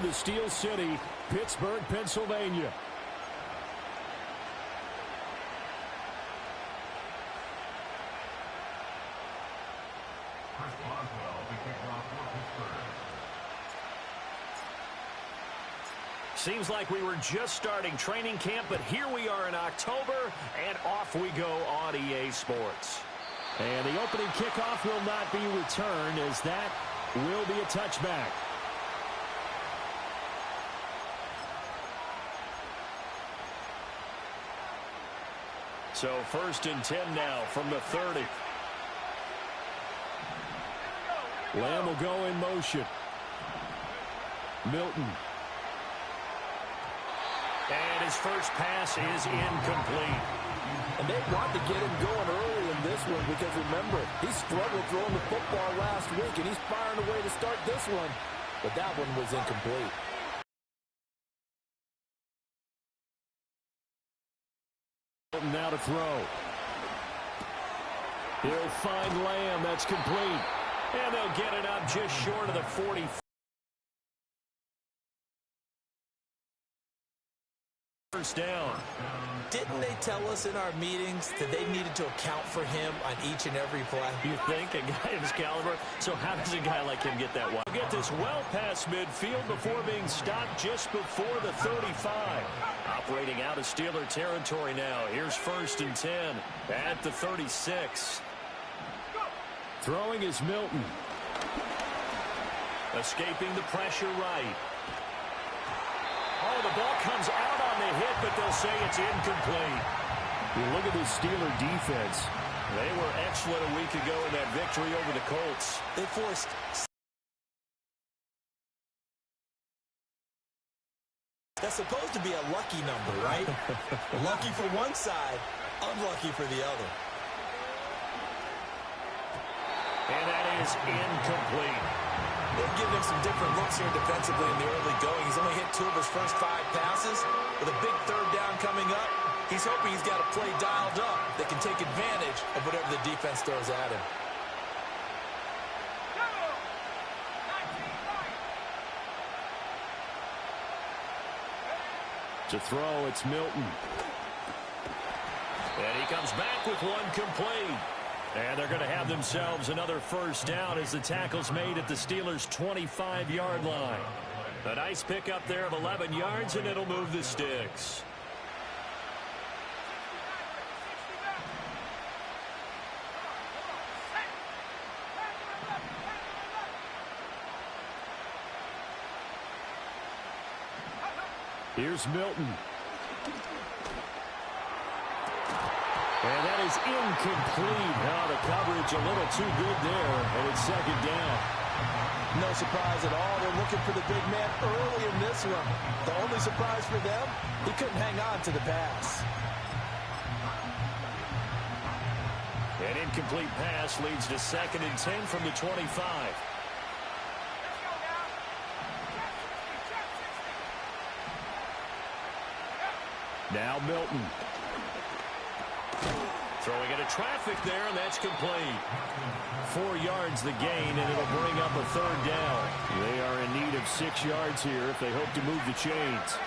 The Steel City, Pittsburgh, Pennsylvania. Seems like we were just starting training camp, but here we are in October, and off we go on EA Sports. And the opening kickoff will not be returned, as that will be a touchback. So 1st and 10 now from the 30. Lamb will go in motion. Milton. And his first pass is incomplete. And they want to get him going early in this one because, remember, he struggled throwing the football last week, and he's firing away to start this one. But that one was incomplete. Now to throw. He'll find Lamb. That's complete. And they'll get it up just short of the 40. First down. Didn't they tell us in our meetings that they needed to account for him on each and every play? You think? A guy of his caliber? So how does a guy like him get that wide? Get this well past midfield before being stopped just before the 35. Operating out of Steeler territory now. Here's 1st and 10 at the 36. Throwing is Milton. Escaping the pressure right. Oh, the ball comes out on the hit, but they'll say it's incomplete. You look at this Steeler defense. They were excellent a week ago in that victory over the Colts. They forced... That's supposed to be a lucky number, right? Lucky for one side, unlucky for the other. And that is incomplete. They've given him some different looks here defensively in the early going. He's only hit 2 of his first 5 passes. With a big 3rd down coming up, he's hoping he's got a play dialed up that can take advantage of whatever the defense throws at him. To throw, it's Milton. And he comes back with one complete. And they're going to have themselves another first down as the tackle's made at the Steelers' 25-yard line. A nice pickup there of 11 yards, and it'll move the sticks. Here's Milton. And that is incomplete. Now the coverage a little too good there, and it's 2nd down. No surprise at all. They're looking for the big man early in this one. The only surprise for them, he couldn't hang on to the pass. An incomplete pass leads to 2nd and 10 from the 25. Now Milton. Throwing into traffic there, and that's complete. 4 yards the gain, and it'll bring up a 3rd down. They are in need of 6 yards here if they hope to move the chains.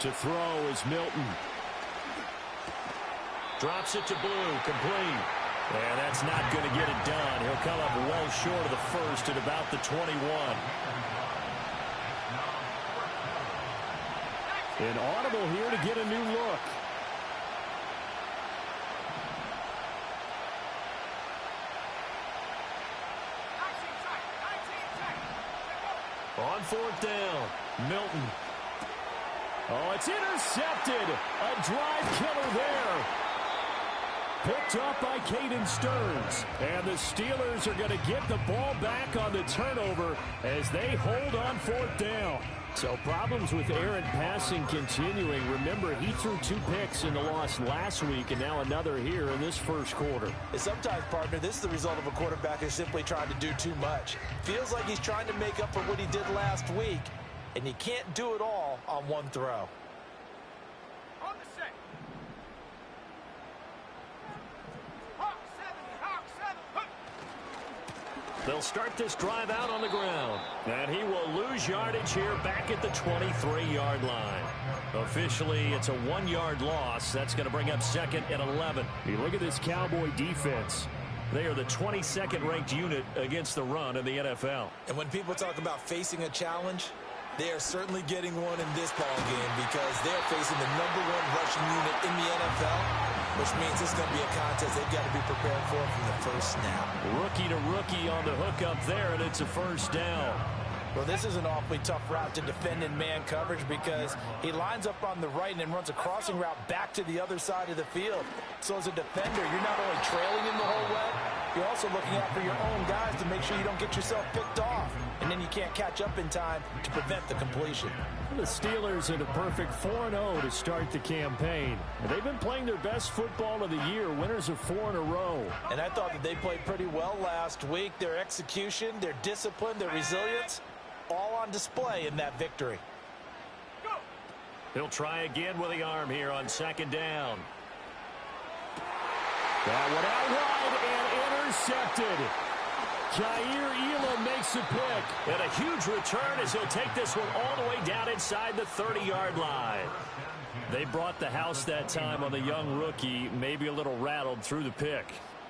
To throw is Milton. Drops it to Blue, complete. And that's not going to get it done. He'll come up well short of the first at about the 21. An audible here to get a new look. On 4th down, Milton. Oh, it's intercepted. A drive killer there. Picked up by Caden Stearns. And the Steelers are going to get the ball back on the turnover as they hold on 4th down. So problems with errant passing continuing. Remember, he threw 2 picks in the loss last week and now another here in this first quarter. And sometimes, partner, this is the result of a quarterback who's simply trying to do too much. Feels like he's trying to make up for what he did last week, and you can't do it all on one throw. They'll start this drive out on the ground. And he will lose yardage here back at the 23-yard line. Officially, it's a 1-yard loss. That's going to bring up second and 11. You look at this Cowboy defense. They are the 22nd ranked unit against the run in the NFL. And when people talk about facing a challenge, they are certainly getting one in this ball game because they're facing the #1 rushing unit in the NFL, which means it's going to be a contest they've got to be prepared for from the first snap. Rookie to rookie on the hook up there, and it's a first down. Well, this is an awfully tough route to defend in man coverage because he lines up on the right and then runs a crossing route back to the other side of the field. So as a defender, you're not only trailing him the whole way, you're also looking out for your own guys to make sure you don't get yourself picked off. And then you can't catch up in time to prevent the completion. The Steelers are the perfect 4-0 to start the campaign. They've been playing their best football of the year, winners of 4 in a row. And I thought that they played pretty well last week. Their execution, their discipline, their resilience, all on display in that victory. He'll try again with the arm here on second down. That one out wide and intercepted. Jair Elam makes a pick. And a huge return as he'll take this one all the way down inside the 30-yard line. They brought the house that time on the young rookie, maybe a little rattled through the pick.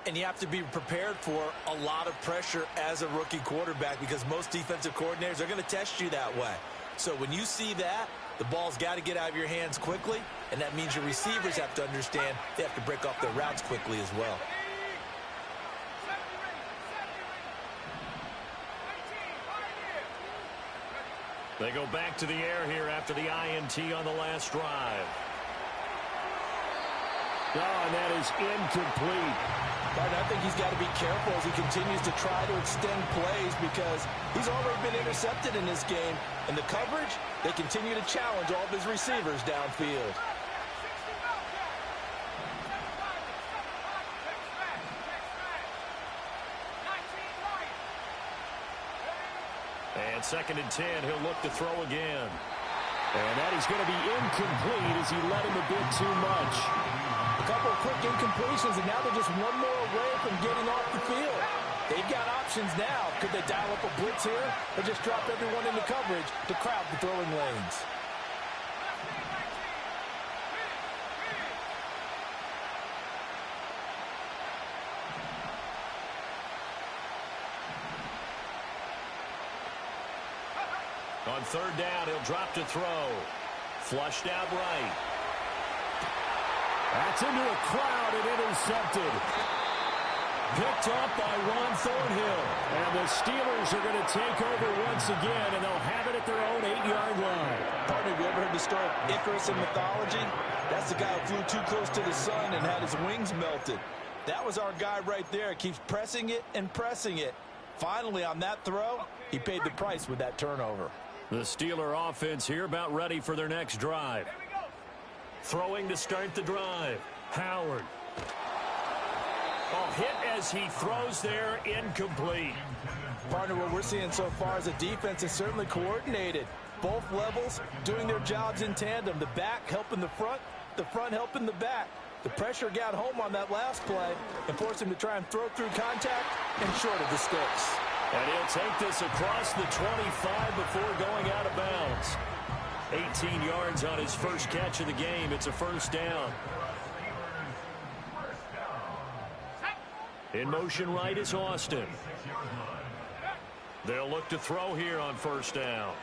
And you have to be prepared for a lot of pressure as a rookie quarterback because most defensive coordinators are going to test you that way. So when you see that, the ball's got to get out of your hands quickly, and that means your receivers have to understand they have to break off their routes quickly as well. They go back to the air here after the INT on the last drive. Oh, and that is incomplete. But I think he's got to be careful as he continues to try to extend plays because he's already been intercepted in this game. And the coverage, they continue to challenge all of his receivers downfield. And second and 10, he'll look to throw again. And that is going to be incomplete as he led him a bit too much. A couple of quick incompletions, and now they're just one more away from getting off the field. They've got options now. Could they dial up a blitz here or just drop everyone into coverage to crowd the throwing lanes? On third down, he'll drop to throw. Flushed out right. That's into a crowd and intercepted. Picked up by Ron Thornhill. And the Steelers are going to take over once again, and they'll have it at their own 8-yard line. Partner, have you ever heard the story of Icarus in mythology? That's the guy who flew too close to the sun and had his wings melted. That was our guy right there. Keeps pressing it and pressing it. Finally, on that throw, he paid the price with that turnover. The Steeler offense here about ready for their next drive. Throwing to start the drive. Howard. Oh, hit as he throws there, incomplete. Partner, what we're seeing so far as a defense is certainly coordinated. Both levels doing their jobs in tandem. The back helping the front helping the back. The pressure got home on that last play and forced him to try and throw through contact and short of the sticks. And he'll take this across the 25 before going out of bounds. 18 yards on his first catch of the game. It's a first down. In motion right is Austin. They'll look to throw here on first down.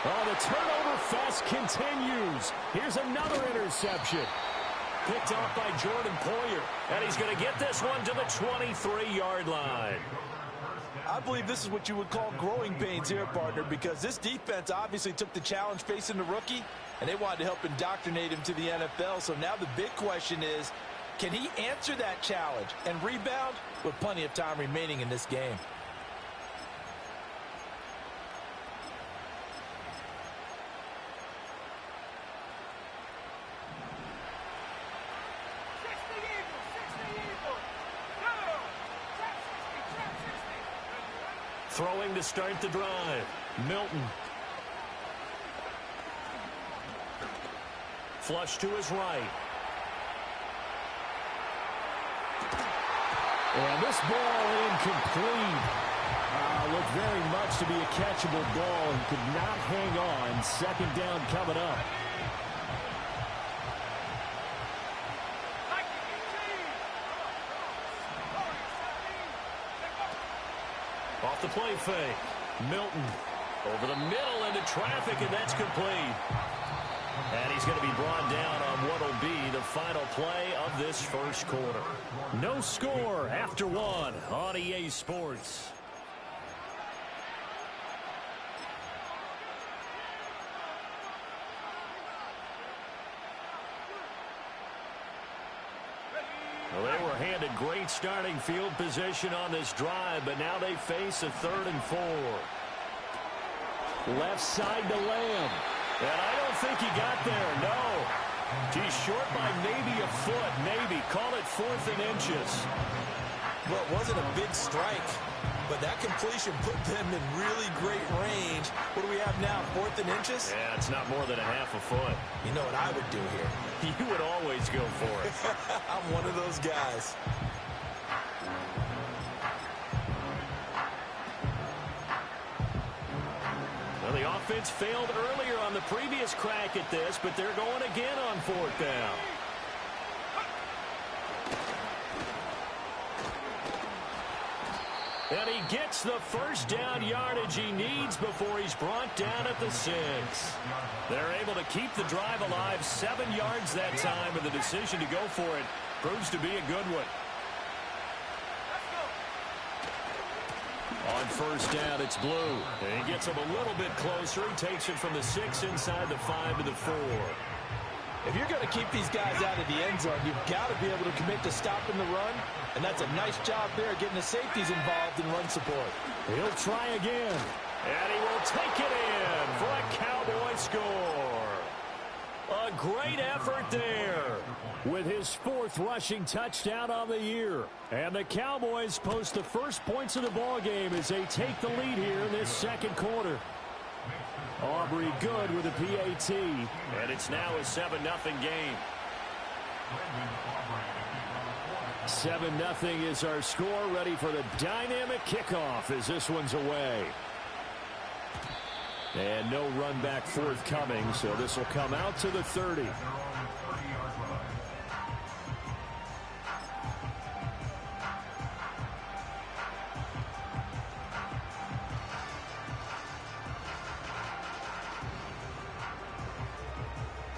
Oh, the turnover fest continues. Here's another interception. Picked off by Jordan Poyer. And he's going to get this one to the 23-yard line. I believe this is what you would call growing pains here, partner, because this defense obviously took the challenge facing the rookie, and they wanted to help indoctrinate him to the NFL. So now the big question is, can he answer that challenge and rebound with plenty of time remaining in this game? Throwing to start the drive. Milton. Flush to his right. And this ball incomplete. Looked very much to be a catchable ball. He could not hang on. Second down coming up. Off the play fake. Milton over the middle into traffic, and that's complete. And he's going to be brought down on what will be the final play of this first quarter. No score after one on EA Sports. Well, they were handed great starting field position on this drive, but now they face a 3rd and 4. Left side to Lamb. And I don't think he got there, no. He's short by maybe a foot, maybe. Call it 4th and inches. Well, it wasn't a big strike, but that completion put them in really great range. What do we have now, 4th and inches? Yeah, it's not more than a half a foot. You know what I would do here? You would always go for it. I'm one of those guys. Well, the offense failed earlier on the previous crack at this, but they're going again on 4th down. And he gets the first down yardage he needs before he's brought down at the 6. They're able to keep the drive alive, 7 yards that time, and the decision to go for it proves to be a good one. On first down, it's Blue. And he gets him a little bit closer. He takes it from the 6 inside the 5 to the 4. If you're going to keep these guys out of the end zone, you've got to be able to commit to stopping the run. And that's a nice job there, getting the safeties involved in run support. He'll try again. And he will take it in for a Cowboy score. A great effort there with his 4th rushing touchdown on the year. And the Cowboys post the first points of the ballgame as they take the lead here in this second quarter. Aubrey good with a PAT. And it's now a 7-0 game. 7-0 is our score. Ready for the dynamic kickoff as this one's away. And no run back forthcoming, so this will come out to the 30.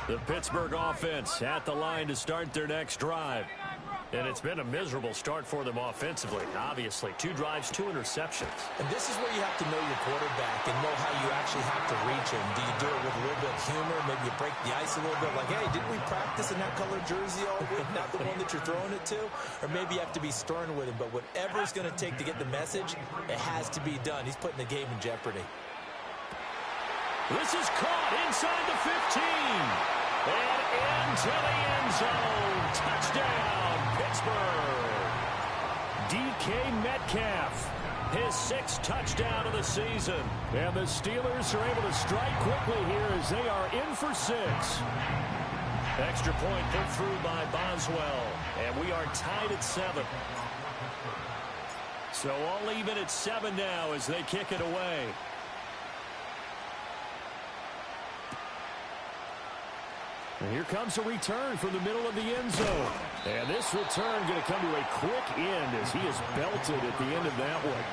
The Pittsburgh offense at the line to start their next drive. And it's been a miserable start for them offensively, obviously. 2 drives, 2 interceptions. And this is where you have to know your quarterback and know how you actually have to reach him. Do you do it with a little bit of humor? Maybe you break the ice a little bit, like, hey, didn't we practice in that color jersey all week? Not the one that you're throwing it to? Or maybe you have to be stern with him. But whatever it's going to take to get the message, it has to be done. He's putting the game in jeopardy. This is caught inside the 15. And into the end zone. Touchdown, Pittsburgh. DK Metcalf, his 6th touchdown of the season. And the Steelers are able to strike quickly here as they are in for 6. Extra point put through by Boswell. And we are tied at 7. So all even at 7 now as they kick it away. And here comes a return from the middle of the end zone. And this return going to come to a quick end as he is belted at the end of that one.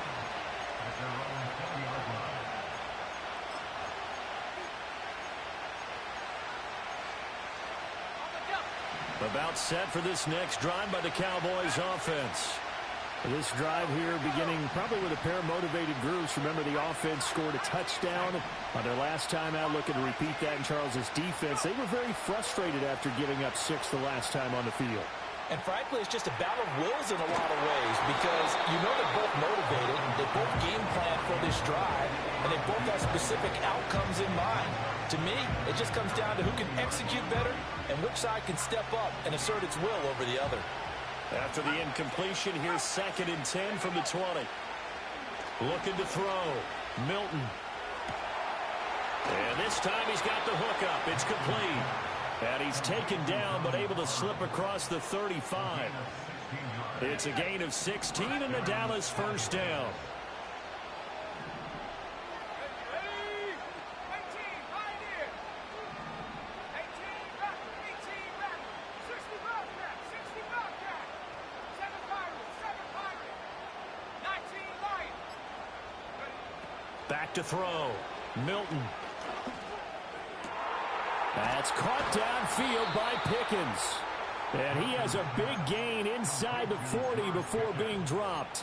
About set for this next drive by the Cowboys offense. This drive here beginning probably with a pair of motivated groups. Remember, the offense scored a touchdown on their last time out. Looking to repeat that in Charles's defense. They were very frustrated after giving up 6 the last time on the field. And frankly, it's just a battle of wills in a lot of ways because you know they're both motivated. They both game plan for this drive, and they both have specific outcomes in mind. To me, it just comes down to who can execute better and which side can step up and assert its will over the other. After the incompletion, here's 2nd and 10 from the 20. Looking to throw. Milton. And this time he's got the hook up. It's complete. And he's taken down but able to slip across the 35. It's a gain of 16 and the Dallas first down. Back to throw. Milton. That's caught downfield by Pickens. And he has a big gain inside the 40 before being dropped.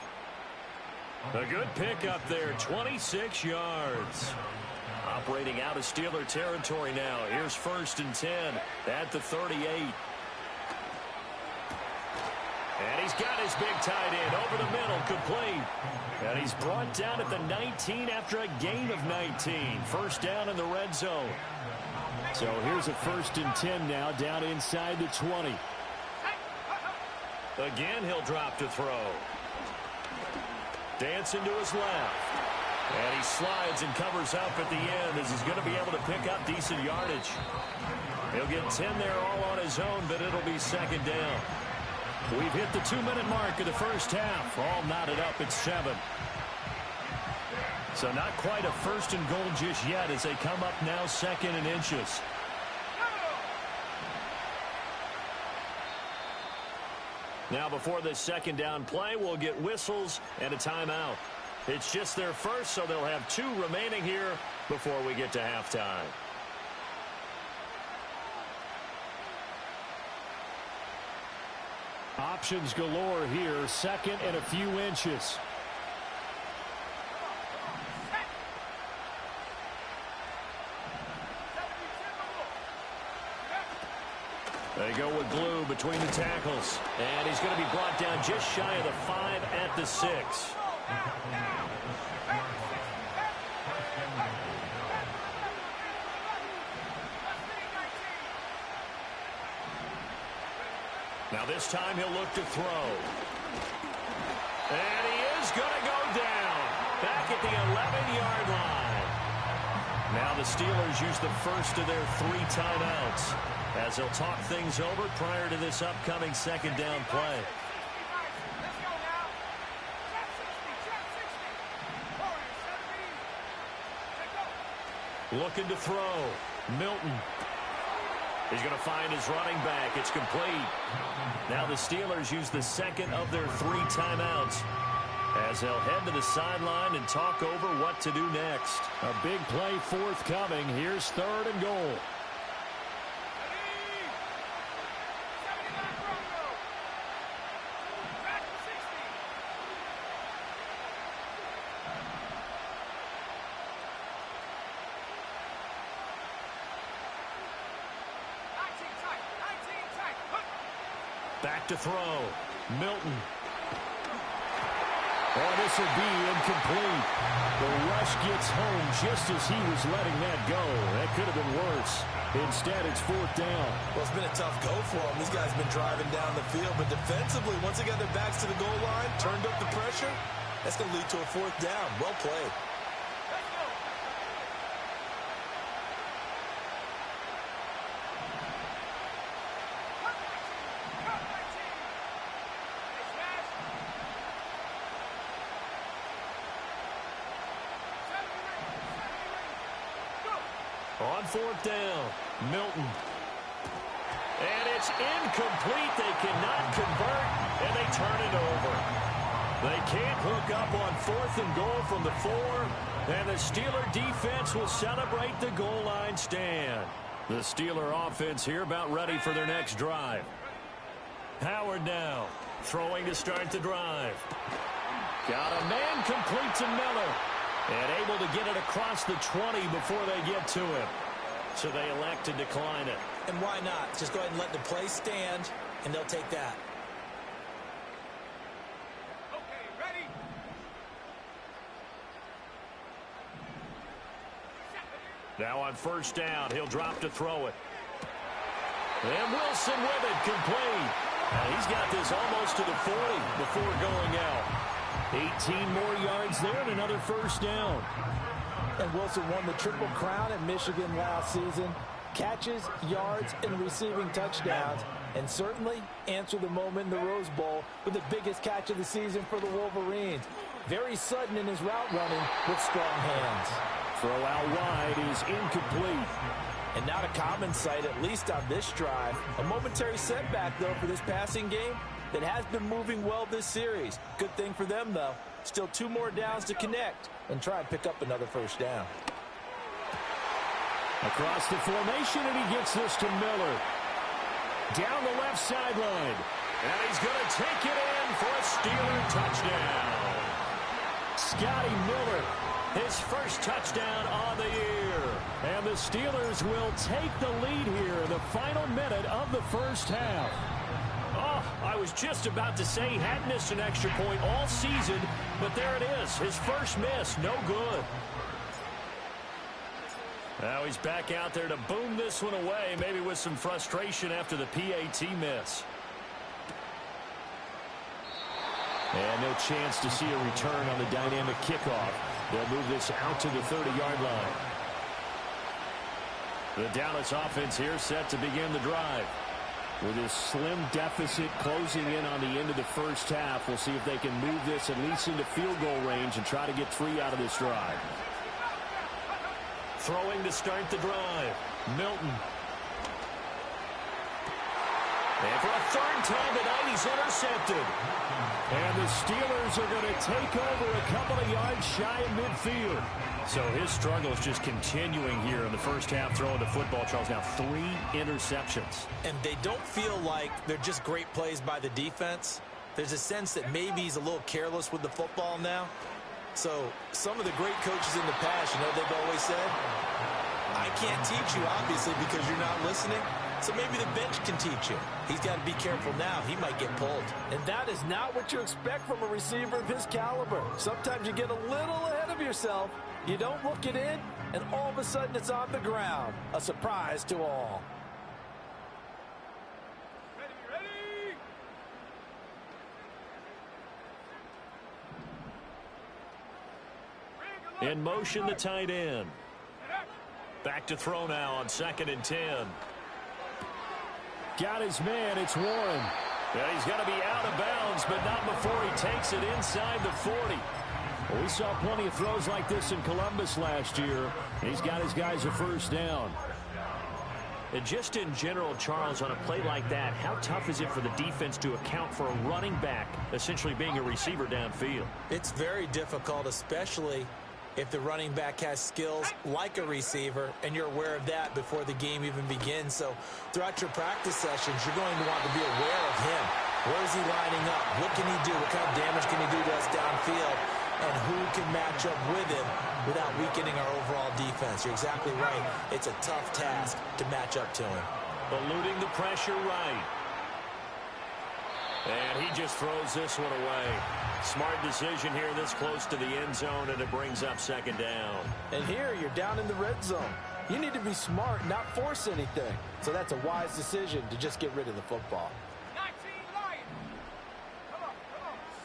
A good pickup there, 26 yards. Operating out of Steeler territory now. Here's 1st and 10 at the 38. And he's got his big tight end over the middle, complete. And he's brought down at the 19 after a gain of 19. First down in the red zone. So here's a 1st and 10 now, down inside the 20. Again, he'll drop to throw. Dancing to his left. And he slides and covers up at the end as he's going to be able to pick up decent yardage. He'll get 10 there all on his own, but it'll be 2nd down. We've hit the 2-minute mark of the first half. All knotted up at 7. So not quite a 1st and goal just yet as they come up now 2nd and inches. Now before this 2nd down play, we'll get whistles and a timeout. It's just their first, so they'll have 2 remaining here before we get to halftime. Options galore here. 2nd and a few inches. They go with glue between the tackles. And he's going to be brought down just shy of the 5 at the 6. Now this time he'll look to throw. And he is going to go down. Back at the 11-yard line. Now the Steelers use the first of their 3 timeouts as they'll talk things over prior to this upcoming 2nd down play. Looking to throw. Milton. He's going to find his running back. It's complete. Now the Steelers use the 2nd of their 3 timeouts as they'll head to the sideline and talk over what to do next. A big play forthcoming. Here's 3rd and goal. Back to throw. Milton. Oh, this will be incomplete. The rush gets home just as he was letting that go. That could have been worse. Instead, it's 4th down. Well, it's been a tough go for them. These guys have been driving down the field, but defensively, once they got their backs to the goal line, turned up the pressure, that's going to lead to a 4th down. Well played. On 4th down, Milton. And it's incomplete. They cannot convert, and they turn it over. They can't hook up on 4th and goal from the 4, and the Steeler defense will celebrate the goal line stand. The Steeler offense here about ready for their next drive. Howard now, throwing to start the drive. Got a man complete to Miller. And able to get it across the 20 before they get to him. So they elect to decline it. And why not? Just go ahead and let the play stand, and they'll take that. Okay, ready? Now on 1st down, he'll drop to throw it. And Wilson with it, complete. And he's got this almost to the 40 before going out. 18 more yards there and another 1st down. And Wilson won the Triple Crown at Michigan last season. catches, yards, and receiving touchdowns, and certainly answer the moment in the Rose Bowl with the biggest catch of the season for the Wolverines. Very sudden in his route running with strong hands. Throw out wide is incomplete. And not a common sight, at least on this drive. A momentary setback, though, for this passing game that has been moving well this series. Good thing for them, though. Still 2 more downs to connect and try and pick up another first down. Across the formation, and he gets this to Miller. Down the left sideline. And he's going to take it in for a Steeler touchdown. Scotty Miller, his first touchdown on the year. And the Steelers will take the lead here in the final minute of the first half. Oh, I was just about to say he hadn't missed an extra point all season, but there it is. His first miss, no good. Now he's back out there to boom this one away, maybe with some frustration after the PAT miss. And no chance to see a return on the dynamic kickoff. They'll move this out to the 30-yard line. The Dallas offense here set to begin the drive. With this slim deficit closing in on the end of the first half, we'll see if they can move this at least into field goal range and try to get 3 out of this drive. Throwing to start the drive, Milton. And for a third time tonight, he's intercepted. And the Steelers are going to take over a couple of yards shy of midfield. So his struggle is just continuing here in the first half throwing the football. Charles, now 3 interceptions. And they don't feel like they're just great plays by the defense. There's a sense that maybe he's a little careless with the football now. So some of the great coaches in the past, they've always said, I can't teach you, obviously, because you're not listening. So maybe the bench can teach you. He's got to be careful now. He might get pulled. And that is not what you expect from a receiver of his caliber. Sometimes you get a little ahead of yourself. You don't look it in, and all of a sudden it's on the ground. A surprise to all. In motion, the tight end. Back to throw now on 2nd and 10. Got his man. It's Warren. Yeah, he's going to be out of bounds, but not before he takes it inside the 40. Well, we saw plenty of throws like this in Columbus last year. He's got his guys a first down. And just in general, Charles, on a play like that, how tough is it for the defense to account for a running back essentially being a receiver downfield? It's very difficult, especially if the running back has skills like a receiver, and you're aware of that before the game even begins. So throughout your practice sessions, you're going to want to be aware of him. Where is he lining up? What can he do? What kind of damage can he do to us downfield? And who can match up with him without weakening our overall defense? You're exactly right. It's a tough task to match up to him. Eluding the pressure right. And he just throws this one away. Smart decision here this close to the end zone, and it brings up 2nd down. And here you're down in the red zone. You need to be smart, not force anything. So that's a wise decision to just get rid of the football. 19 Lions. Come on,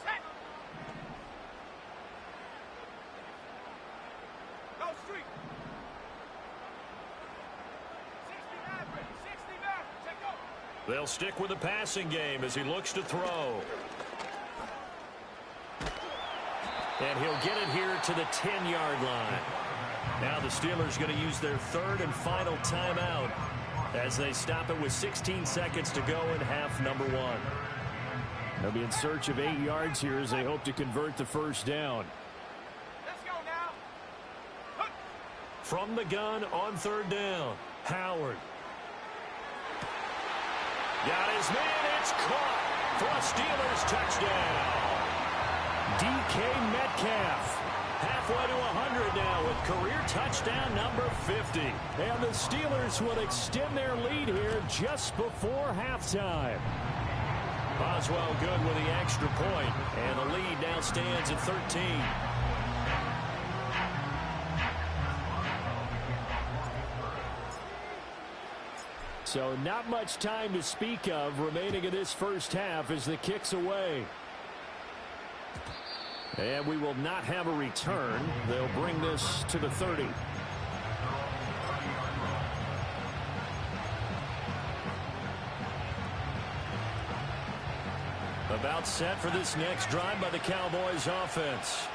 set. Go street. 60 Maverick, 60 Maverick, check go. They'll stick with the passing game as he looks to throw. And he'll get it here to the 10-yard line. Now the Steelers going to use their 3rd and final timeout as they stop it with 16 seconds to go in half number 1. They'll be in search of 8 yards here as they hope to convert the first down. Let's go now. From the gun on 3rd down, Howard. Got his man, it's caught for a Steelers touchdown. DK Metcalf halfway to 100 now with career touchdown number 50. And the Steelers will extend their lead here just before halftime. Boswell good with the extra point, and the lead now stands at 13. So not much time to speak of remaining in this first half as the kick's away. And we will not have a return. They'll bring this to the 30. About set for this next drive by the Cowboys offense.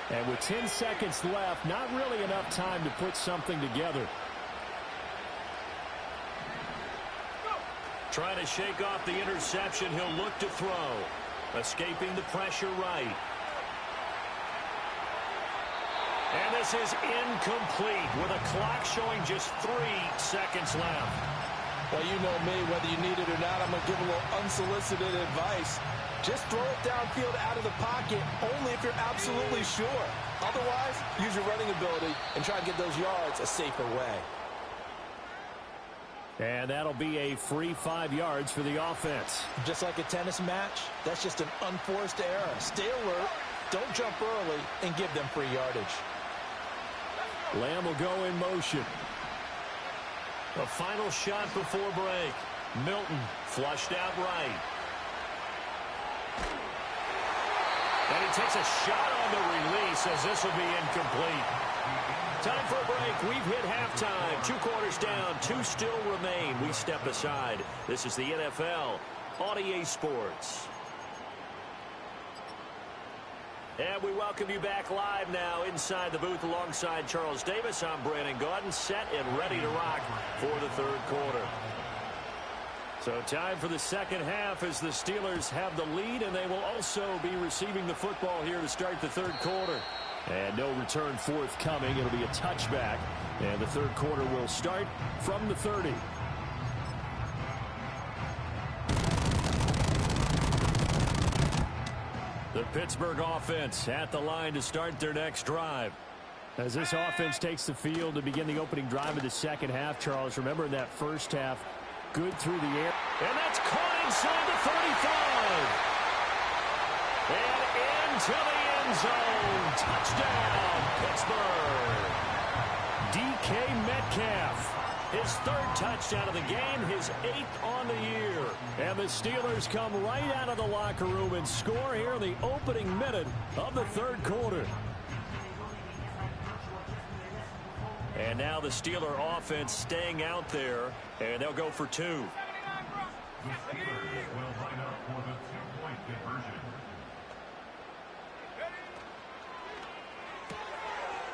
And with 10 seconds left, not really enough time to put something together. Trying to shake off the interception, he'll look to throw. Escaping the pressure right. And this is incomplete with a clock showing just 3 seconds left. Well, you know me, whether you need it or not, I'm going to give a little unsolicited advice. Just throw it downfield out of the pocket only if you're absolutely sure. Otherwise, use your running ability and try to get those yards a safer way. And that'll be a free 5 yards for the offense. Just like a tennis match, that's just an unforced error. Stay alert, don't jump early, and give them free yardage. Lamb will go in motion. A final shot before break. Milton flushed out right. And he takes a shot on the release as this will be incomplete. Time for a break. We've hit halftime. 2 quarters down. 2 still remain. We step aside. This is the NFL on EA Sports. And we welcome you back live now inside the booth alongside Charles Davis. I'm Brandon Gaudin, set and ready to rock for the third quarter. So time for the second half as the Steelers have the lead, and they will also be receiving the football here to start the third quarter. And no return forthcoming. It'll be a touchback, and the third quarter will start from the 30. The Pittsburgh offense at the line to start their next drive. As this offense takes the field to begin the opening drive of the second half, Charles, remember in that first half, good through the air. And that's caught inside the 35. And into the end zone. Touchdown, Pittsburgh. DK Metcalf. His 3rd touchdown of the game, his 8th on the year. And the Steelers come right out of the locker room and score here in the opening minute of the third quarter. And now the Steeler offense staying out there, and they'll go for 2. The Steelers will line up for the 2-point conversion.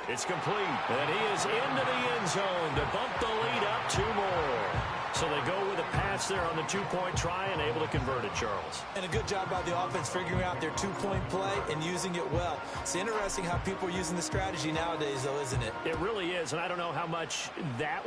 It's complete, and he is into the end zone to bump the lead up 2 more. So they go with a pass there on the 2-point try and able to convert it, Charles. And a good job by the offense figuring out their 2-point play and using it well. It's interesting how people are using the strategy nowadays, though, isn't it? It really is, and I don't know how much that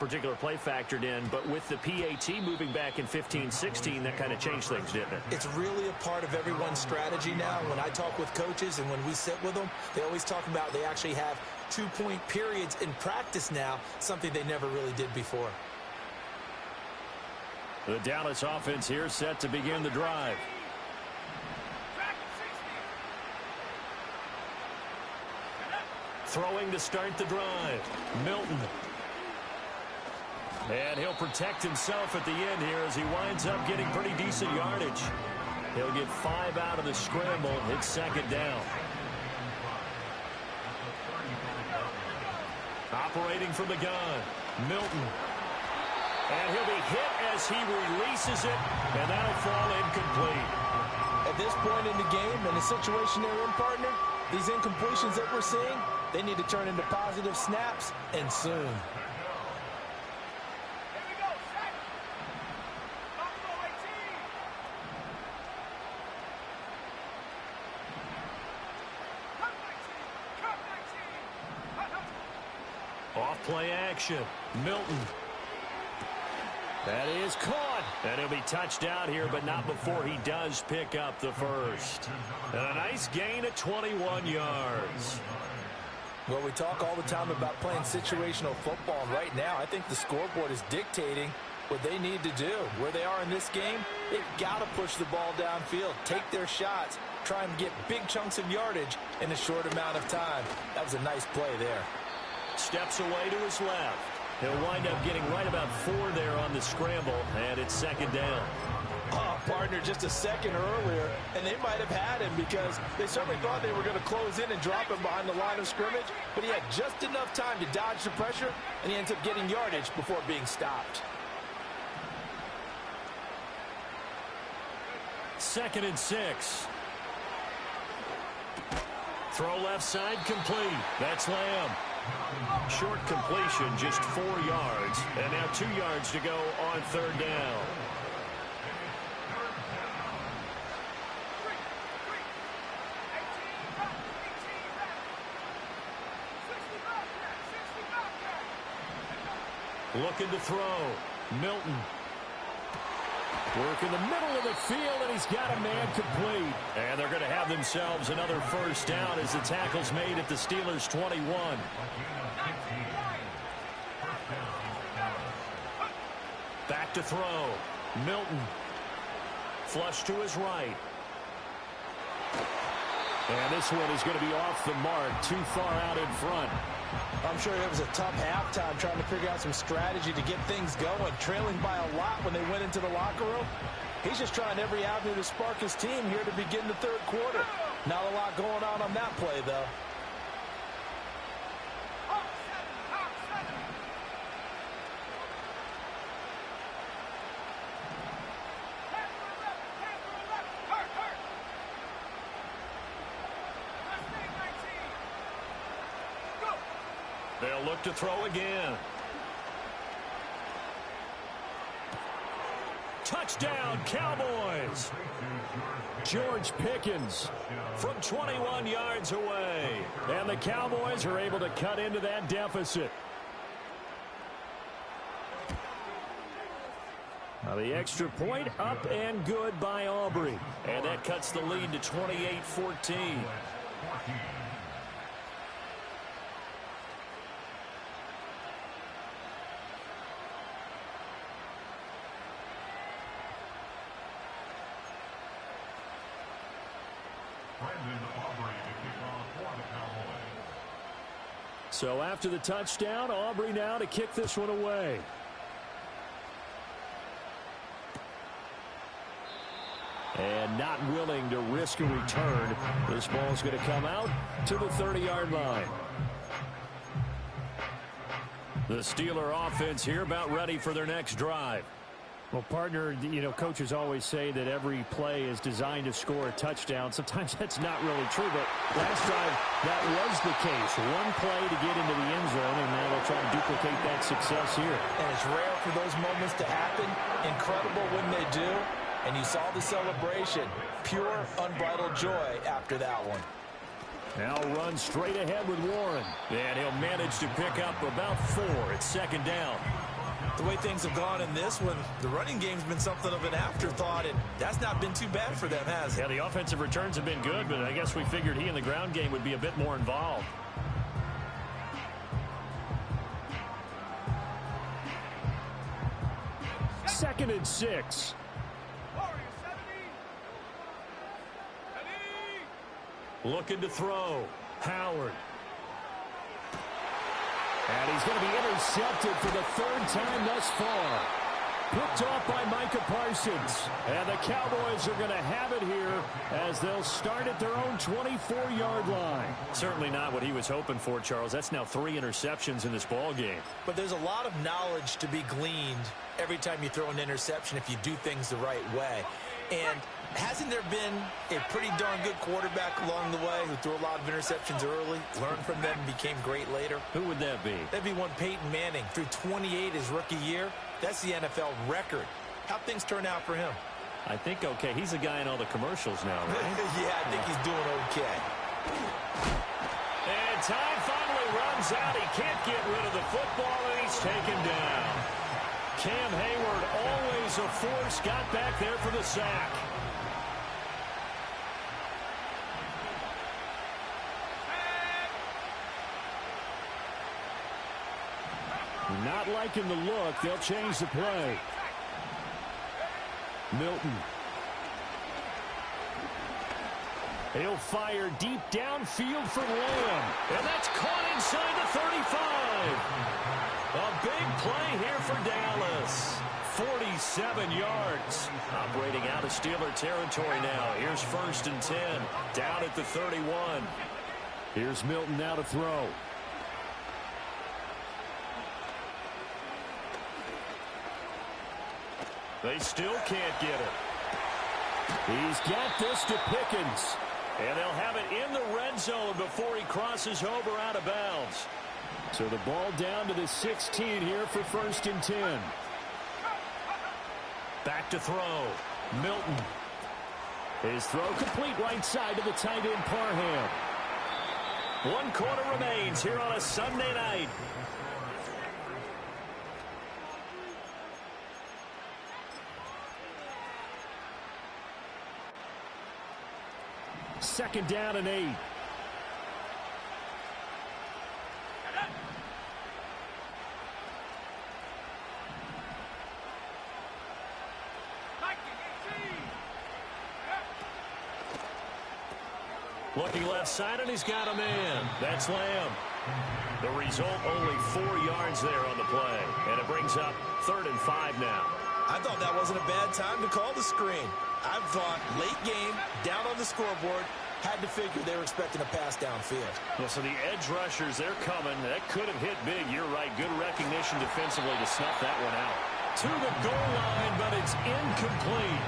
particular play factored in, but with the PAT moving back in 15-16, that kind of changed things, didn't it? It's really a part of everyone's strategy now. When I talk with coaches and when we sit with them, they always talk about they actually have 2-point periods in practice now, something they never really did before. The Dallas offense here set to begin the drive. Throwing to start the drive. Milton. And he'll protect himself at the end here as he winds up getting pretty decent yardage. He'll get 5 out of the scramble. It's second down. Operating from the gun. Milton. And he'll be hit as he releases it, and that'll fall incomplete. At this point in the game, in the situation they're in, partner, these incompletions that we're seeing, they need to turn into positive snaps, and soon. Off play action. Milton. That is caught. And he'll be touched out here, but not before he does pick up the first. And a nice gain of 21 yards. Well, we talk all the time about playing situational football, and right now I think the scoreboard is dictating what they need to do. Where they are in this game, they've got to push the ball downfield, take their shots, try and get big chunks of yardage in a short amount of time. That was a nice play there. Steps away to his left. He'll wind up getting right about 4 there on the scramble, and it's second down. Oh, partner, just a second earlier, and they might have had him because they certainly thought they were going to close in and drop him behind the line of scrimmage, but he had just enough time to dodge the pressure, and he ends up getting yardage before being stopped. 2nd and 6. Throw left side complete. That's Lamb. Short completion, just 4 yards. And now 2 yards to go on 3rd down. Looking to throw. Milton. Work in the middle of the field, and he's got a man complete. And they're going to have themselves another 1st down as the tackle's made at the Steelers' 21. Back to throw. Milton. Flush to his right. And this one is going to be off the mark, too far out in front. I'm sure it was a tough halftime trying to figure out some strategy to get things going, trailing by a lot when they went into the locker room. He's just trying every avenue to spark his team here to begin the 3rd quarter. Not a lot going on that play, though. They'll look to throw again. Touchdown, Cowboys. George Pickens from 21 yards away. And the Cowboys are able to cut into that deficit. Now the extra point up and good by Aubrey. And that cuts the lead to 28-14. So after the touchdown, Aubrey now to kick this one away. And not willing to risk a return. This ball's going to come out to the 30-yard line. The Steeler offense here about ready for their next drive. Well, partner, you know, coaches always say that every play is designed to score a touchdown. Sometimes that's not really true, but last drive, that was the case. One play to get into the end zone, and now they'll try to duplicate that success here. And it's rare for those moments to happen. Incredible when they do. And you saw the celebration. Pure, unbridled joy after that one. Now run straight ahead with Warren. And he'll manage to pick up about 4 at 2nd down. The way things have gone in this one, the running game's been something of an afterthought, and that's not been too bad for them, has it? Yeah, the offensive returns have been good, but I guess we figured he in the ground game would be a bit more involved. Second and 6. Looking to throw. Howard. And he's going to be intercepted for the 3rd time thus far. Picked off by Micah Parsons. And the Cowboys are going to have it here as they'll start at their own 24-yard line. Certainly not what he was hoping for, Charles. That's now 3 interceptions in this ball game. But there's a lot of knowledge to be gleaned every time you throw an interception if you do things the right way. And hasn't there been a pretty darn good quarterback along the way who threw a lot of interceptions early, learned from them, and became great later? Who would that be? That'd be one Peyton Manning. Threw 28 his rookie year. That's the NFL record. How'd things turn out for him? I think okay. He's the guy in all the commercials now, right? Yeah, I think he's doing okay. And time finally runs out. He can't get rid of the football, and he's taken down. Cam Hayward, always a force, got back there for the sack. Not liking the look. They'll change the play. Milton. He'll fire deep downfield for Lamb. And that's caught inside the 35. A big play here for Dallas. 47 yards. Operating out of Steeler territory now. Here's 1st and 10. Down at the 31. Here's Milton now to throw. They still can't get it. He's got this to Pickens. And they'll have it in the red zone before he crosses over out of bounds. So the ball down to the 16 here for 1st and 10. Back to throw. Milton. His throw complete right side to the tight end Parham. 1 quarter remains here on a Sunday night. Second down and 8. Looking left side, and he's got a man. That's Lamb. The result, only 4 yards there on the play. And it brings up 3rd and 5 now. I thought that wasn't a bad time to call the screen. I thought late game, down on the scoreboard, had to figure they were expecting a pass downfield. Yeah, so the edge rushers, they're coming. That could have hit big. You're right. Good recognition defensively to snuff that one out. To the goal line, but it's incomplete.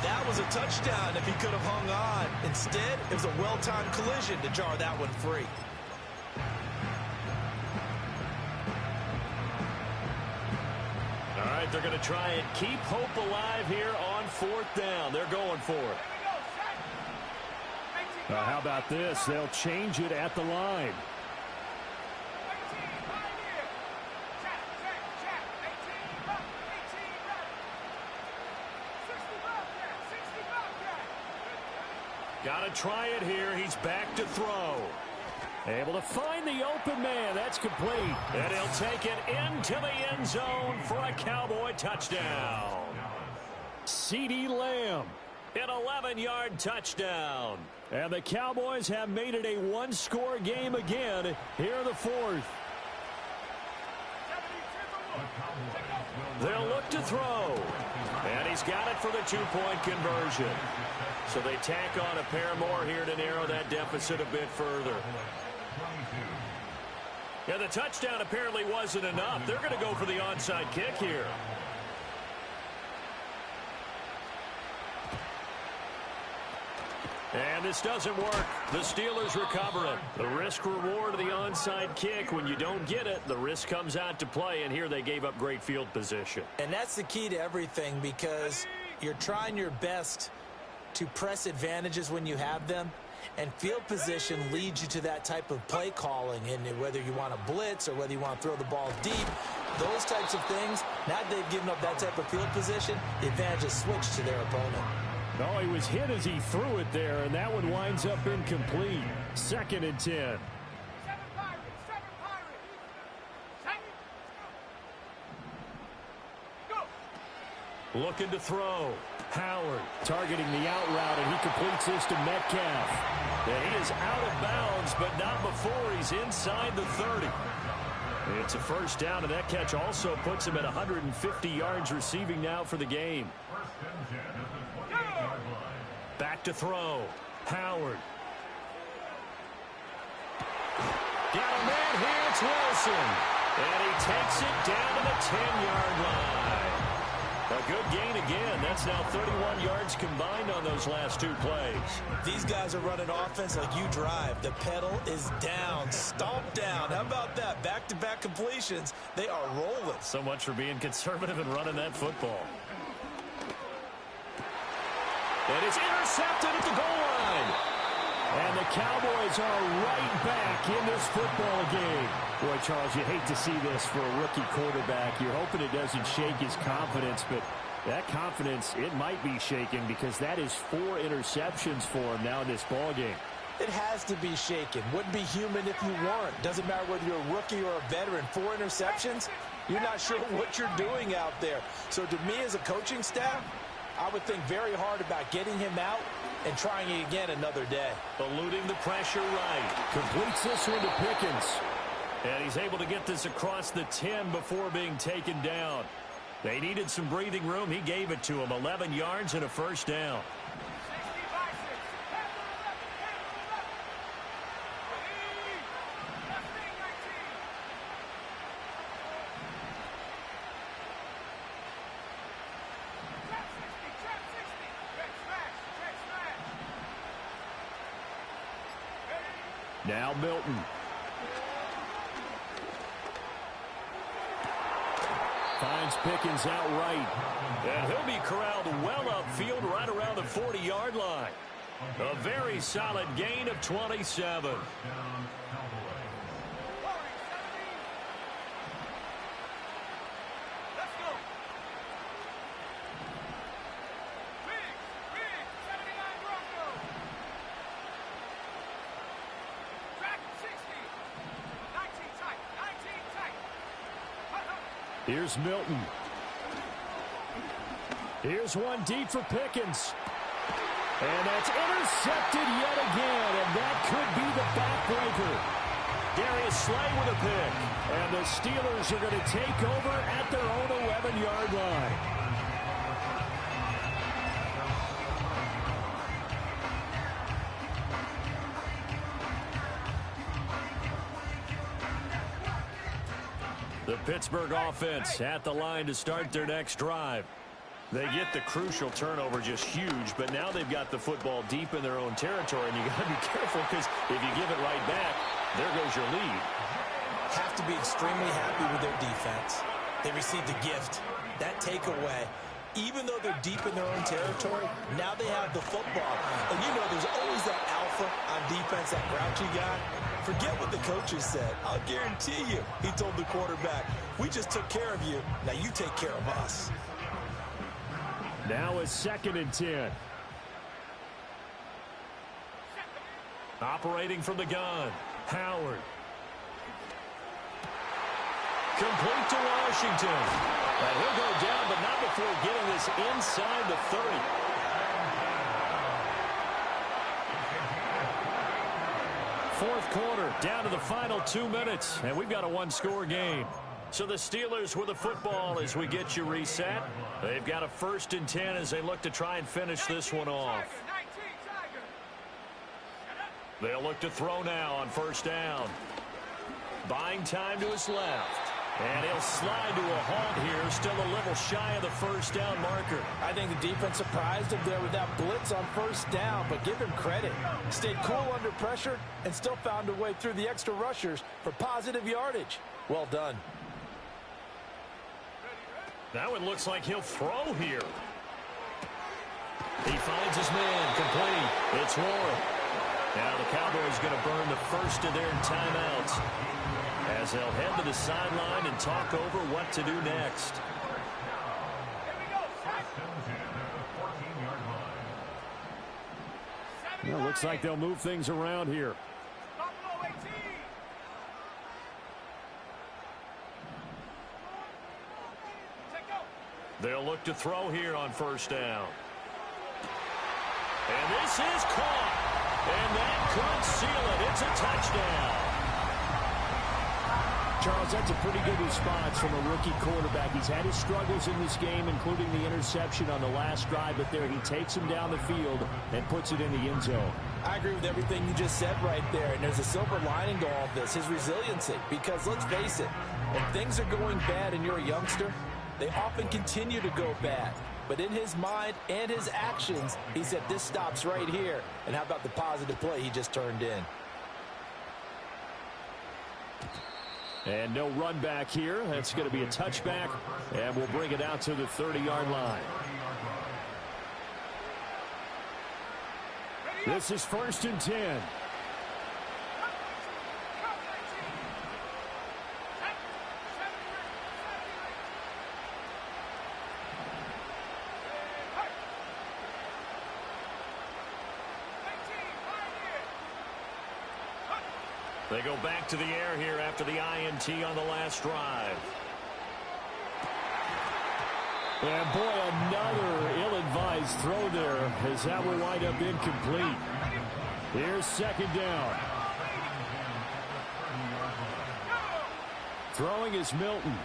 That was a touchdown if he could have hung on. Instead, it was a well-timed collision to jar that one free. All right, they're going to try and keep hope alive here on 4th down. They're going for it. How about this? They'll change it at the line. Got to try it here. He's back to throw. Able to find the open man. That's complete. And he'll take it into the end zone for a Cowboy touchdown. CeeDee Lamb, an 11-yard touchdown. And the Cowboys have made it a one-score game again here in the 4th. They'll look to throw. And he's got it for the 2-point conversion. So they tack on a pair more here to narrow that deficit a bit further. Yeah, the touchdown apparently wasn't enough. They're going to go for the onside kick here. And this doesn't work. The Steelers recover it. The risk-reward of the onside kick. When you don't get it, the risk comes out to play, and here they gave up great field position. And that's the key to everything, because you're trying your best to press advantages when you have them, and field position leads you to that type of play calling. And whether you want to blitz or whether you want to throw the ball deep, those types of things, now that they've given up that type of field position, the advantage is switched to their opponent. No, he was hit as he threw it there, and that one winds up incomplete. 2nd and 10. Looking to throw. Howard targeting the out route, and he completes this to Metcalf. And he is out of bounds, but not before he's inside the 30. It's a 1st down, and that catch also puts him at 150 yards receiving now for the game. Back to throw. Howard. Got a man here. It's Wilson. And he takes it down to the 10-yard line. A good gain again. That's now 31 yards combined on those last 2 plays. These guys are running offense like you drive. The pedal is down, stomped down. How about that? Back-to-back completions. They are rolling. So much for being conservative and running that football. And it's intercepted at the goal line. And the Cowboys are right back in this football game. Boy, Charles, you hate to see this for a rookie quarterback. You're hoping it doesn't shake his confidence, but that confidence, it might be shaken because that is 4 interceptions for him now in this ball game. It has to be shaken. Wouldn't be human if you weren't. Doesn't matter whether you're a rookie or a veteran. 4 interceptions, you're not sure what you're doing out there. So to me as a coaching staff, I would think very hard about getting him out and trying it again another day. Eluding the pressure right. Completes this one to Pickens. And he's able to get this across the 10 before being taken down. They needed some breathing room. He gave it to him. 11 yards and a 1st down. Now Milton. Finds Pickens outright. And he'll be corralled well upfield right around the 40-yard line. A very solid gain of 27. Here's Milton. Here's one deep for Pickens. And that's intercepted yet again, and that could be the backbreaker. Darius Slay with a pick. And the Steelers are going to take over at their own 11-yard line. The Pittsburgh offense at the line to start their next drive. They get the crucial turnover, just huge, but now they've got the football deep in their own territory, and you got to be careful because if you give it right back, there goes your lead. Have to be extremely happy with their defense. They received a gift. That takeaway, even though they're deep in their own territory, now they have the football. And you know there's always that alpha on defense, that grouchy guy. Forget what the coaches said. I'll guarantee you, he told the quarterback, we just took care of you. Now you take care of us. Now a 2nd and 10. Operating from the gun, Howard. Complete to Washington. And he'll go down, but not before getting this inside the 30. Fourth quarter, down to the final 2 minutes, and we've got a one-score game. So the Steelers with the football as we get you reset. They've got a 1st and 10 as they look to try and finish this one off. They'll look to throw now on 1st down. Buying time to his left. And he'll slide to a halt here, still a little shy of the 1st down marker. I think the defense surprised him there with that blitz on 1st down, but give him credit. Stayed cool under pressure and still found a way through the extra rushers for positive yardage. Well done. Now it looks like he'll throw here. He finds his man, complete. It's Warren. Now the Cowboys going to burn the first of their timeouts as they'll head to the sideline and talk over what to do next. Well, looks like they'll move things around here. They'll look to throw here on 1st down. And this is caught. And that could seal it. It's a touchdown. Charles, that's a pretty good response from a rookie quarterback. He's had his struggles in this game, including the interception on the last drive, but there he takes him down the field and puts it in the end zone. I agree with everything you just said right there, and there's a silver lining to all of this, his resiliency. Because let's face it, when things are going bad and you're a youngster, they often continue to go bad. But in his mind and his actions, he said, this stops right here. And how about the positive play he just turned in? And no run back here. That's going to be a touchback, and we'll bring it out to the 30-yard line. This is 1st and 10. They go back to the air here after the INT on the last drive. And boy, another ill-advised throw there as that will wind up incomplete. Here's 2nd down. Throwing is Milton.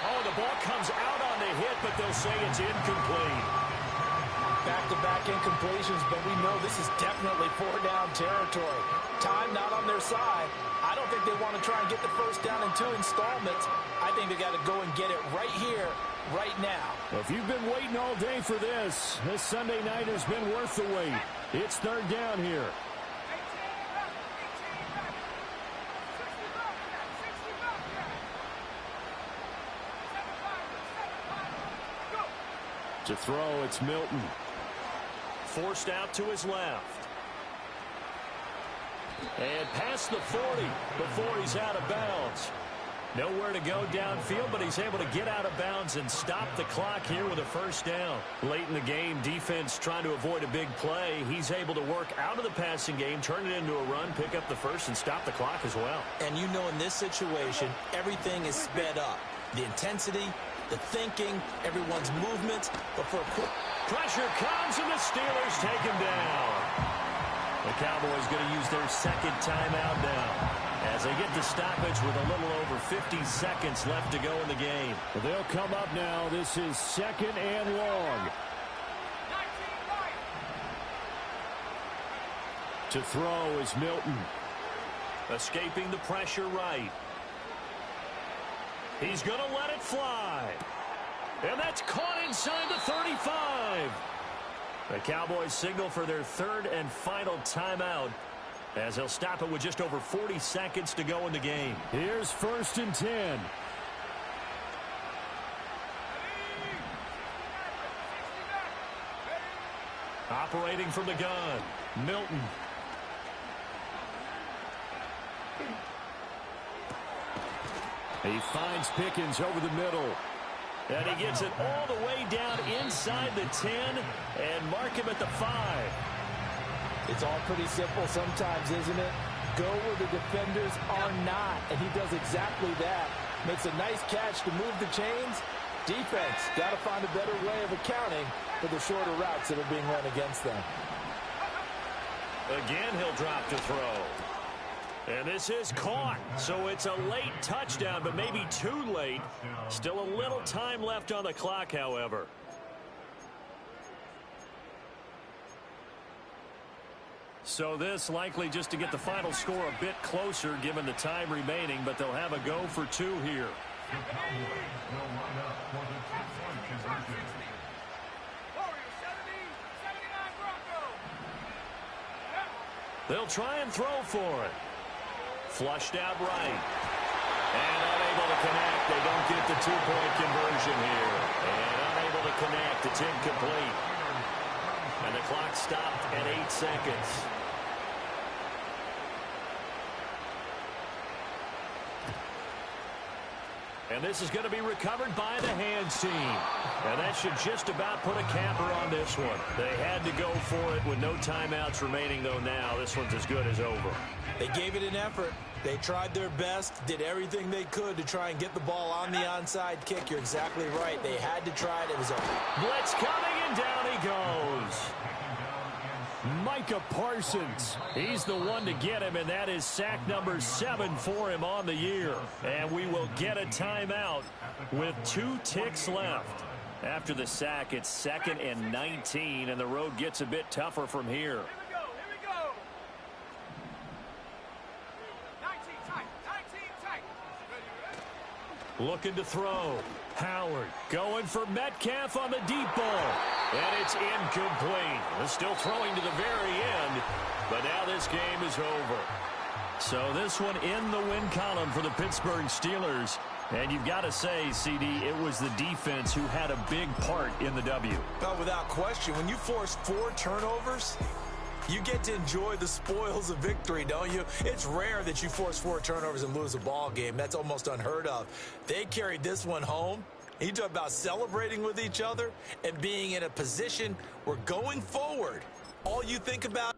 Oh, the ball comes out on the hit, but they'll say it's incomplete. back-to-back incompletions, but we know this is definitely four-down territory. Time not on their side. I don't think they want to try and get the first down in 2 installments. I think they got to go and get it right here, right now. Well, if you've been waiting all day for this Sunday night has been worth the wait. It's third down here. To throw, it's Milton. Forced out to his left. And past the 40 before he's out of bounds. Nowhere to go downfield, but he's able to get out of bounds and stop the clock here with a first down. Late in the game, defense trying to avoid a big play. He's able to work out of the passing game, turn it into a run, pick up the first, and stop the clock as well. And you know in this situation, everything is sped up. The intensity, the thinking, everyone's movements. But for a quick pressure comes, and the Steelers take him down. The Cowboys going to use their second timeout now as they get the stoppage with a little over 50 seconds left to go in the game. Well, they'll come up now. This is second and long. To throw is Milton. Escaping the pressure right. He's going to let it fly. And that's caught inside the 35. The Cowboys signal for their third and final timeout as they'll stop it with just over 40 seconds to go in the game. Here's first and 10. Operating from the gun, Milton. He finds Pickens over the middle. And he gets it all the way down inside the 10 and mark him at the 5. It's all pretty simple sometimes, isn't it? Go where the defenders are not, and he does exactly that. Makes a nice catch to move the chains. Defense got to find a better way of accounting for the shorter routes that are being run against them. Again, he'll drop to throw. And this is caught, so it's a late touchdown, but maybe too late. Still a little time left on the clock, however. So this likely just to get the final score a bit closer given the time remaining, but they'll have a go for 2 here. The Cowboys will line up for the two-point conversion. They'll try and throw for it. Flushed out right. And unable to connect. They don't get the two-point conversion here. And unable to connect. It's incomplete. And the clock stopped at 8 seconds. And this is going to be recovered by the hands team. And that should just about put a capper on this one. They had to go for it with no timeouts remaining, though now this one's as good as over. They gave it an effort. They tried their best, did everything they could to try and get the ball on the onside kick. You're exactly right. They had to try it. It was a blitz coming, and down he goes. Micah Parsons. He's the one to get him, and that is sack number 7 for him on the year. And we will get a timeout with 2 ticks left. After the sack, it's 2nd and 19, and the road gets a bit tougher from here. Looking to throw. Howard going for Metcalf on the deep ball. And it's incomplete. They're still throwing to the very end, but now this game is over. So this one in the win column for the Pittsburgh Steelers. And you've got to say, CD, it was the defense who had a big part in the W. No, without question. When you force 4 turnovers, you get to enjoy the spoils of victory, don't you? It's rare that you force 4 turnovers and lose a ball game. That's almost unheard of. They carried this one home. You talk about celebrating with each other and being in a position where going forward, all you think about